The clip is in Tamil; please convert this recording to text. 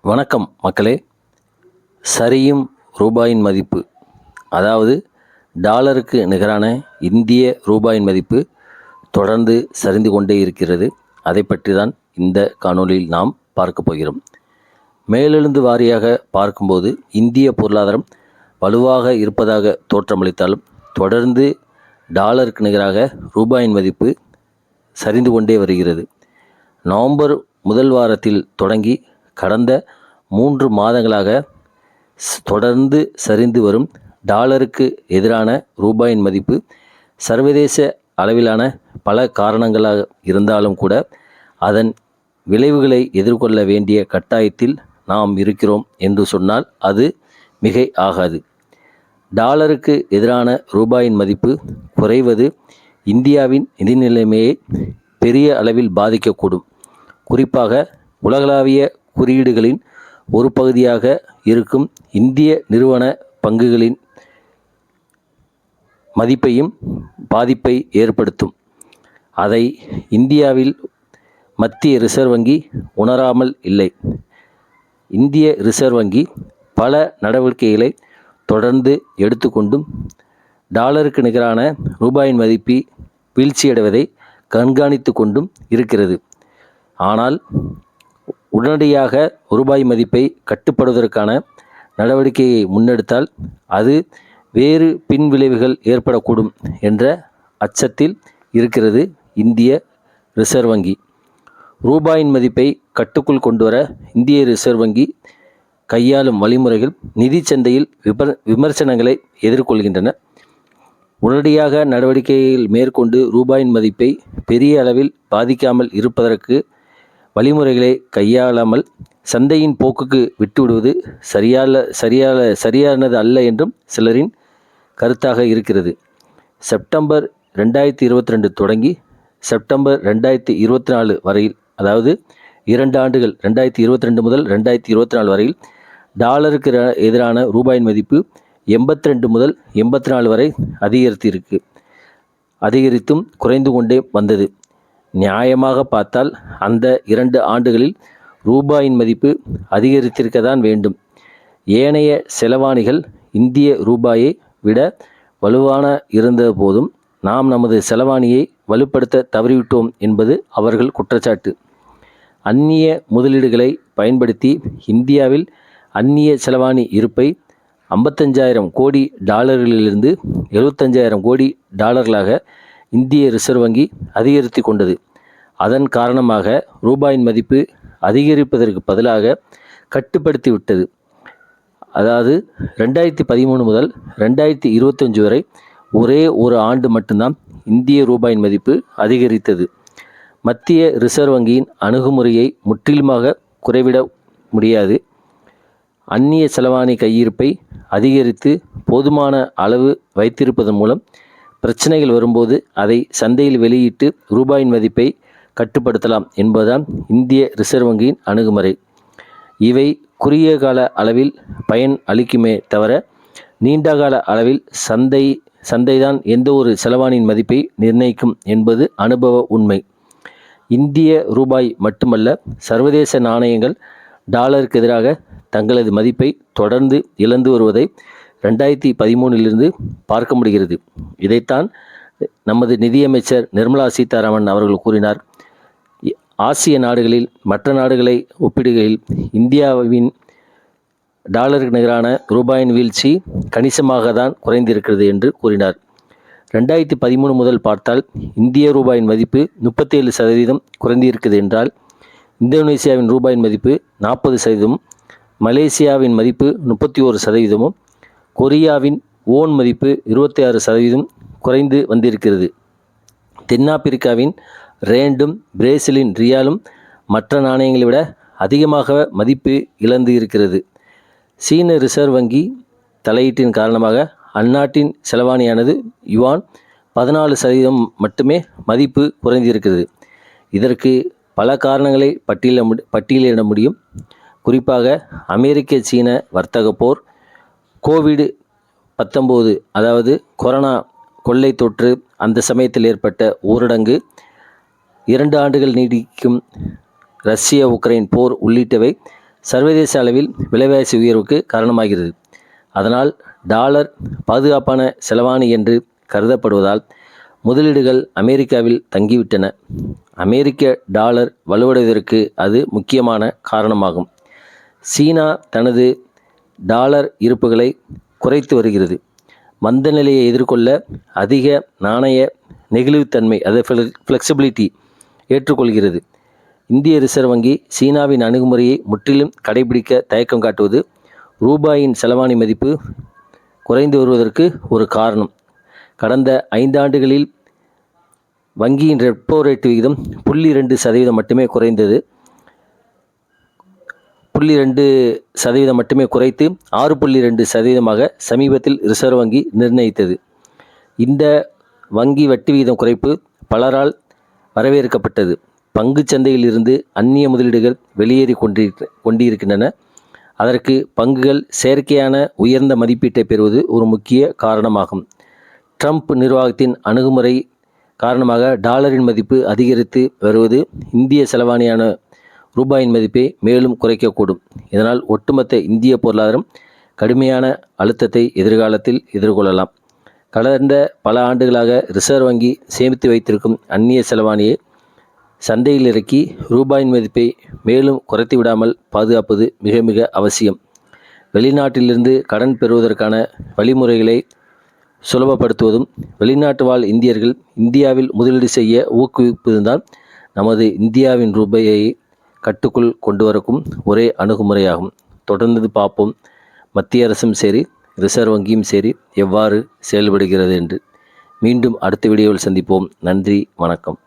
வணக்கம் மக்களே. சரியும் ரூபாயின் மதிப்பு, அதாவது டாலருக்கு நிகரான இந்திய ரூபாயின் மதிப்பு தொடர்ந்து சரிந்து கொண்டே இருக்கிறது. அதை பற்றி தான் இந்த காணொளியில் நாம் பார்க்க போகிறோம். மேலெழுந்து வாரியாக பார்க்கும்போது இந்திய பொருளாதாரம் வலுவாக இருப்பதாக தோற்றமளித்தாலும் தொடர்ந்து டாலருக்கு நிகராக ரூபாயின் மதிப்பு சரிந்து கொண்டே வருகிறது. நவம்பர் முதல் வாரத்தில் தொடங்கி கடந்த 3 மாதங்களாக தொடர்ந்து சரிந்து வரும் டாலருக்கு எதிரான ரூபாயின் மதிப்பு சர்வதேச அளவிலான பல காரணங்களாக இருந்தாலும் கூட அதன் விளைவுகளை எதிர்கொள்ள வேண்டிய கட்டாயத்தில் நாம் இருக்கிறோம் என்று சொன்னால் அது மிகை ஆகாது. டாலருக்கு எதிரான ரூபாயின் மதிப்பு குறைவது இந்தியாவின் நிதி நிலைமையை பெரிய அளவில் பாதிக்கக்கூடும். குறிப்பாக உலகளாவிய குறியீடுகளின் ஒரு பகுதியாக இருக்கும் இந்திய நிறுவன பங்குகளின் மதிப்பையும் பாதிப்பை ஏற்படுத்தும். அதை இந்தியாவில் மத்திய ரிசர்வ் வங்கி உணராமல் இல்லை. இந்திய ரிசர்வ் வங்கி பல நடவடிக்கைகளை தொடர்ந்து எடுத்துக்கொண்டும் டாலருக்கு நிகரான ரூபாயின் மதிப்பு வீழ்ச்சியடைவதை கண்காணித்து கொண்டும் இருக்கிறது. ஆனால் உடனடியாக ரூபாய் மதிப்பை கட்டுப்படுவதற்கான நடவடிக்கையை முன்னெடுத்தால் அது வேறு பின்விளைவுகள் ஏற்படக்கூடும் என்ற அச்சத்தில் இருக்கிறது இந்திய ரிசர்வ் வங்கி. ரூபாயின் மதிப்பை கட்டுக்குள் கொண்டுவர இந்திய ரிசர்வ் வங்கி கையாளும் வழிமுறைகள் நிதி சந்தையில் விமர்சனங்களை எதிர்கொள்கின்றன. உடனடியாக நடவடிக்கைகள் மேற்கொண்டு ரூபாயின் மதிப்பை பெரிய அளவில் பாதிக்காமல் இருப்பதற்கு வழிமுறைகளை கையாளாமல் சந்தையின் போக்குக்கு விட்டுவிடுவது சரியானது அல்ல என்றும் சிலரின் கருத்தாக இருக்கிறது. செப்டம்பர் 2022 தொடங்கி செப்டம்பர் 2024 வரையில், அதாவது 2 ஆண்டுகள் 2022 முதல் 2024 வரையில் டாலருக்கு எதிரான ரூபாயின் மதிப்பு 82 முதல் 84 வரை அதிகரித்தும் குறைந்து கொண்டே வந்தது. நியாயமாக பார்த்தால் அந்த 2 ஆண்டுகளில் ரூபாயின் மதிப்பு அதிகரித்திருக்கத்தான் வேண்டும். ஏனைய செலவாணிகள் இந்திய ரூபாயை விட வலுவான இருந்த போதும் நாம் நமது செலவாணியை வலுப்படுத்த தவறிவிட்டோம் என்பது அவர்கள் குற்றச்சாட்டு. அந்நிய முதலீடுகளை பயன்படுத்தி இந்தியாவில் அந்நிய செலவாணி இருப்பை 55,000 கோடி டாலர்களிலிருந்து 75,000 கோடி டாலர்களாக இந்திய ரிசர்வ் வங்கி அதிகரித்து கொண்டது. அதன் காரணமாக ரூபாயின் மதிப்பு அதிகரிப்பதற்கு பதிலாக கட்டுப்படுத்தி விட்டது. அதாவது 2013 முதல் 2025 வரை ஒரே ஒரு ஆண்டு மட்டும்தான் இந்திய ரூபாயின் மதிப்பு அதிகரித்தது. மத்திய ரிசர்வ் வங்கியின் அணுகுமுறையை முற்றிலுமாக குறைவிட முடியாது. அந்நிய செலவாணி கையிருப்பை அதிகரித்து போதுமான அளவு வைத்திருப்பதன் மூலம் பிரச்சனைகள் வரும்போது அதை சந்தையில் வெளியிட்டு ரூபாயின் மதிப்பை கட்டுப்படுத்தலாம் என்பதுதான் இந்திய ரிசர்வ் வங்கியின் அணுகுமுறை. இவை குறுகிய கால அளவில் பயன் அளிக்குமே தவிர நீண்டகால அளவில் சந்தைதான் எந்த ஒரு செலவாணியின் மதிப்பை நிர்ணயிக்கும் என்பது அனுபவ உண்மை. இந்திய ரூபாய் மட்டுமல்ல, சர்வதேச நாணயங்கள் டாலருக்கு எதிராக தங்களது மதிப்பை தொடர்ந்து இழந்து வருவதை 2013 பார்க்க முடிகிறது. இதைத்தான் நமது நிதியமைச்சர் நிர்மலா சீதாராமன் அவர்கள் கூறினார். ஆசிய நாடுகளில் மற்ற நாடுகளை ஒப்பிடுகையில் இந்தியாவின் டாலருக்கு நிகரான ரூபாயின் வீழ்ச்சி கணிசமாக தான் குறைந்திருக்கிறது என்று கூறினார். 2013 முதல் பார்த்தால் இந்திய ரூபாயின் மதிப்பு 37% குறைந்திருக்கிறது என்றால் இந்தோனேசியாவின் ரூபாயின் மதிப்பு 40%, மலேசியாவின் மதிப்பு 31%, கொரியாவின் ஓன் மதிப்பு 26% குறைந்து வந்திருக்கிறது. தென்னாப்பிரிக்காவின் ரேண்டும் பிரேசிலின் ரியாலும் மற்ற நாணயங்களை விட அதிகமாக மதிப்பு இழந்து இருக்கிறது. சீன ரிசர்வ் வங்கி தலையீட்டின் காரணமாக அந்நாட்டின் செலவாணியானது யுவான் 14% மட்டுமே மதிப்பு குறைந்திருக்கிறது. இதற்கு பல காரணங்களை பட்டியலிட முடியும். குறிப்பாக அமெரிக்க சீன வர்த்தக போர், COVID-19 அதாவது கொரோனா கொள்ளை தொற்று, அந்த சமயத்தில் ஏற்பட்ட ஊரடங்கு, 2 ஆண்டுகள் நீடிக்கும் ரஷ்ய உக்ரைன் போர் உள்ளிட்டவை சர்வதேச அளவில் விலைவாசி உயர்வுக்கு காரணமாகிறது. அதனால் டாலர் பாதுகாப்பான செலவாணி என்று கருதப்படுவதால் முதலீடுகள் அமெரிக்காவில் தங்கிவிட்டன. அமெரிக்க டாலர் வலுவடைவதற்கு அது முக்கியமான காரணமாகும். சீனா தனது டாலர் இருப்புகளை குறைத்து வருகிறது. மந்த நிலையை எதிர்கொள்ள அதிக நாணய நெகிழ்வுத்தன்மை ஃப்ளெக்சிபிலிட்டி ஏற்றுக்கொள்கிறது. இந்திய ரிசர்வ் வங்கி சீனாவின் அணுகுமுறையை முற்றிலும் கடைபிடிக்க தயக்கம் காட்டுவது ரூபாயின் செலவாணி மதிப்பு குறைந்து வருவதற்கு ஒரு காரணம். கடந்த 5 ஆண்டுகளில் வங்கியின் ரெப்போ ரேட் விகிதம் 0.2% மட்டுமே குறைந்தது. 0.2% மட்டுமே குறைத்து 6.2% சமீபத்தில் ரிசர்வ் வங்கி நிர்ணயித்தது. இந்த வங்கி வட்டி விகிதம் குறைப்பு பலரால் வரவேற்கப்பட்டது. பங்குச் சந்தையில் இருந்து அந்நிய முதலீடுகள் வெளியேறி கொண்டிருக்கின்றன. அதற்கு பங்குகள் செயற்கையான உயர்ந்த மதிப்பீட்டை பெறுவது ஒரு முக்கிய காரணமாகும். ட்ரம்ப் நிர்வாகத்தின் அணுகுமுறை காரணமாக டாலரின் மதிப்பு அதிகரித்து வருவது இந்திய செலவாணியான ரூபாயின் மதிப்பை மேலும் குறைக்கக்கூடும். இதனால் ஒட்டுமொத்த இந்திய பொருளாதாரம் கடுமையான அழுத்தத்தை எதிர்காலத்தில் எதிர்கொள்ளலாம். கடந்த பல ஆண்டுகளாக ரிசர்வ் வங்கி சேமித்து வைத்திருக்கும் அந்நிய செலவாணியை சந்தையில் இறக்கி ரூபாயின் மதிப்பை மேலும் குறைத்து விடாமல் பாதுகாப்பது மிக மிக அவசியம். வெளிநாட்டிலிருந்து கடன் பெறுவதற்கான வழிமுறைகளை சுலபப்படுத்துவதும் வெளிநாட்டு வாழ் இந்தியர்கள் இந்தியாவில் முதலீடு செய்ய ஊக்குவிப்பதுதான் நமது இந்தியாவின் ரூபாயை கட்டுக்குள் கொண்டு வரக்கும் ஒரே அணுகுமுறையாகும். தொடர்ந்து பார்ப்போம் மத்திய அரசும் சரி ரிசர்வ் வங்கியும் சரி எவ்வாறு செயல்படுகிறது என்று. மீண்டும் அடுத்த வீடியோவில் சந்திப்போம். நன்றி, வணக்கம்.